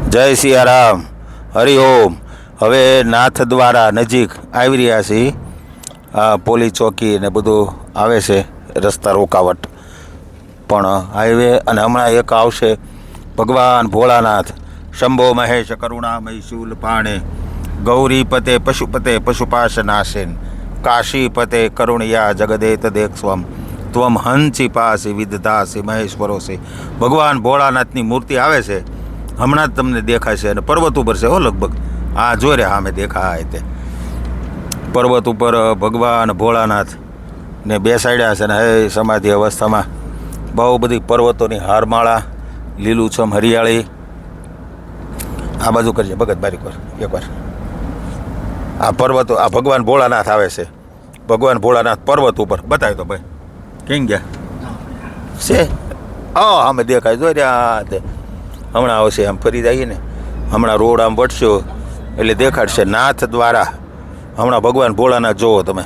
જય સિયારામ. હરિઓમ. હવે નાથ દ્વારા નજીક આવી રહ્યા છીએ. આ પોલીસ ચોકી ને બધું આવે છે, રસ્તા રોકાવટ પણ હાઈવે. અને હમણાં એક આવશે ભગવાન ભોળાનાથ. શંભો મહેશ કરુણામય શૂલ પાણે ગૌરીપતે પશુપતે પશુપાશનાશેન કાશીપતે કરુણયા જગદેત દેક્ષવમ ત્વમ હંસી પાસી વિદધાસી મહેશ્વરોસી. ભગવાન ભોળાનાથની મૂર્તિ આવે છે, હમણાં જ તમને દેખાશે. અને પર્વત ઉપર છે હો, લગભગ હા જોઈ રહ્યા સામે દેખાય તે પર્વત ઉપર ભગવાન ભોળાનાથ ને બેસાડ્યા છે. ને હે સમાધિ અવસ્થામાં બહુ બધી પર્વતોની હારમાળા, લીલુંછમ હરિયાળી. આ બાજુ કરજે ભગત બારીક વાર એકવાર. આ પર્વતો, આ ભગવાન ભોળાનાથ આવે છે. ભગવાન ભોળાનાથ પર્વત ઉપર બતાવી તો ભાઈ. કેમ ગયા છે? અમે દેખાય જોઈ રહ્યા તે. હમણાં આવશે, આમ ફરી જઈએ ને, હમણાં રોડ આમ વટશો એટલે દેખાડશે નાથ દ્વારા. હમણાં ભગવાન ભોળાનાથ જોવો તમે,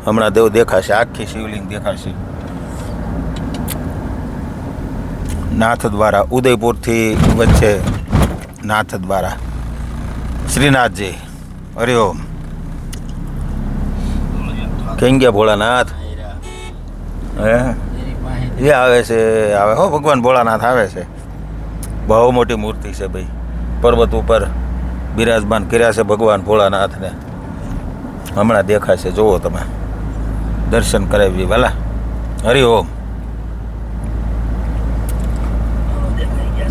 હમણાં દેવ દેખાશે, આખી શિવલિંગ દેખાશે નાથ દ્વારા. ઉદયપુરથી વચ્ચે નાથ દ્વારા શ્રીનાથજી. હરિઓમ. કેમ ગયા ભોળાનાથ? હે એ આવે છે, આવે હો ભગવાન ભોળાનાથ આવે છે. બહુ મોટી મૂર્તિ છે ભાઈ. પર્વત ઉપર બિરાજમાન કર્યા છે ભગવાન ભોળાનાથને. હમણાં દેખાશે, જુઓ તમે, દર્શન કરાવી વાલા. હરિઓમ.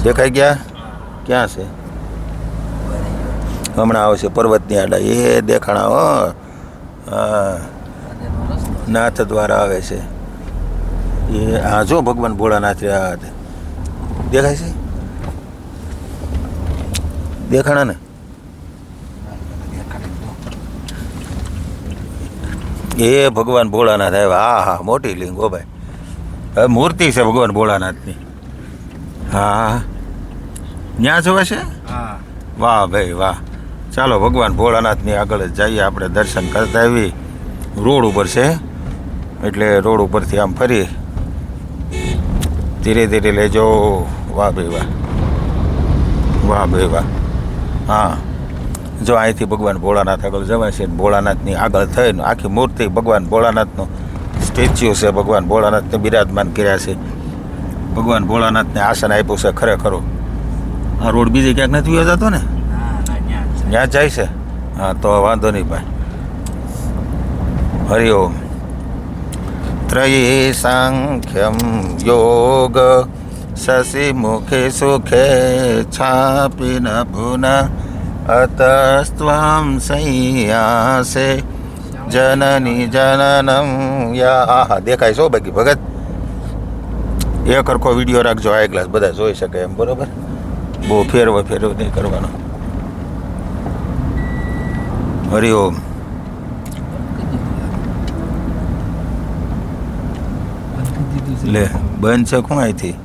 દેખાઈ ગયા? ક્યાં છે? હમણાં આવશે પર્વતની આડા. એ દેખાણા હો. હા, નાથ દ્વારા આવે છે એ. હા જો ભગવાન ભોળાનાથ દેખાય છે, દેખાણા ને? એ ભગવાન ભોળાનાથ આવ્યા. હા હા, મોટી લિંગ હો ભાઈ. હવે મૂર્તિ છે ભગવાન ભોળાનાથની. હા, ત્યાં જોવે છે. વાહ ભાઈ વાહ. ચાલો ભગવાન ભોળાનાથની આગળ જ જઈએ આપણે, દર્શન કરતા આવી. રોડ ઉપર છે એટલે રોડ ઉપરથી આમ ફરી ધીરે ધીરે લેજો. વાહ ભાઈ વાહ, વાહ ભાઈ વાહ. હા જો અહીંથી ભગવાન ભોળાનાથ આગળ જવાય છે. ભોળાનાથની આગળ થઈને આખી મૂર્તિ ભગવાન ભોળાનાથનું સ્ટેચ્યુ છે. ભગવાન ભોળાનાથને બિરાજમાન કર્યા છે. ભગવાન ભોળાનાથને આસન આપ્યું છે ખરેખરું. આ રોડ બીજે ક્યાંક નથી ગયો જતો ને? ત્યાં જાય છે. હા તો વાંધો નહીં ભાઈ. હરિઓમ. ત્રયી સાંખ્યમ યોગ શશી મુખે સુખે છાપી ન ભુના અતસ્ત્વામ સંયાસે જનની જનનમ યા. આહા દેખાય છો બાકી ભગત. એક સરખો વિડીયો રાખજો, હાઈ ક્લાસ બધા જોઈ શકે એમ, બરોબર? બહુ ફેરવો નહીં કરવાનો. હરિઓમ. લે બંધ છે કોણ અહીંથી?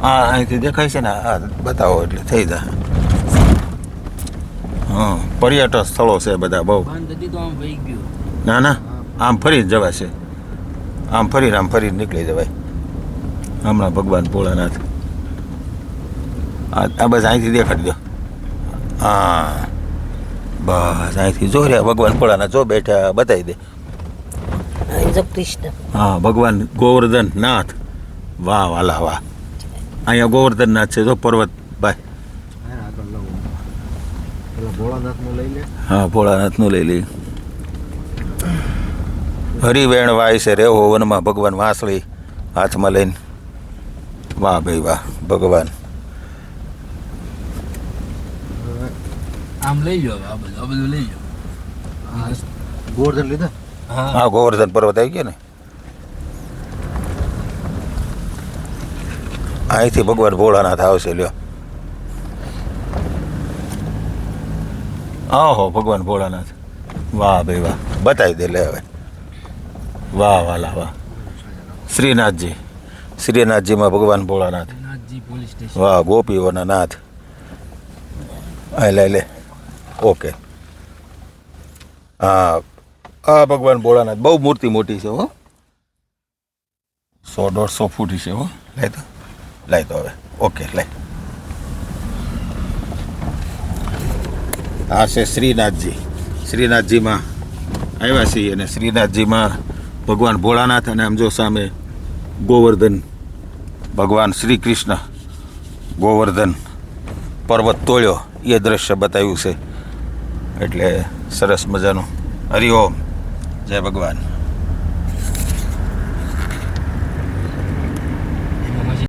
હા અહીંથી દેખાય છે ને. હા બતાવો એટલે થઈ જાય. હા પર્યટન સ્થળો છે બધા બહુ. ના ના, આમ ફરી જ જવાશે. આમ ફરી નીકળી જવાય. હમણાં ભગવાન ભોળાનાથ આ બસ અહીંથી દેખાડી દો. હા બસ અહીંથી જો રહ્યા ભગવાન ભોળાનાથ જો બેઠા, બતાવી દે. હા ભગવાન ગોવર્ધન નાથ. વાહ વાલા વાહ. અહીંયા ગોવર્ધન નાથ છે જો પર્વત ભાઈ. હા ભોળાનાથનું લઈ લઈ. હરિવેણ વાય છે રેવો વનમાં ભગવાન વાંસળી હાથમાં લઈને. વાહ ભાઈ વાહ. ભગવાન આમ લઈ લો, આ બધું લઈ લો. ગોવર્ધન લીધા? હા ગોવર્ધન પર્વત આવી ગયો ને. અહીંથી ભગવાન ભોળાનાથ આવશે. લ્યો આહો ભગવાન ભોળાનાથ. વાહ ભાઈ વાહ. બતાવી દે લે હવે. વાહ વાલા વાહ. શ્રીનાથજી. શ્રીનાથજીમાં ભગવાન ભોળાનાથ. વાહ ગોપીઓના નાથ. લે લે. ઓકે. હા આ ભગવાન ભોળાનાથ બહુ મૂર્તિ મોટી છે હો. 100-150 ફૂટ છે હો. લે તો લાય તો હવે ઓકે લાય. આ છે શ્રીનાથજી. શ્રીનાથજીમાં આવ્યા છીએ અને શ્રીનાથજીમાં ભગવાન ભોળાનાથ અને આમ જો સામે ગોવર્ધન ભગવાન શ્રી કૃષ્ણ ગોવર્ધન પર્વત તોડ્યો એ દ્રશ્ય બતાવ્યું છે. એટલે સરસ મજાનું. હરિઓમ, જય ભગવાન.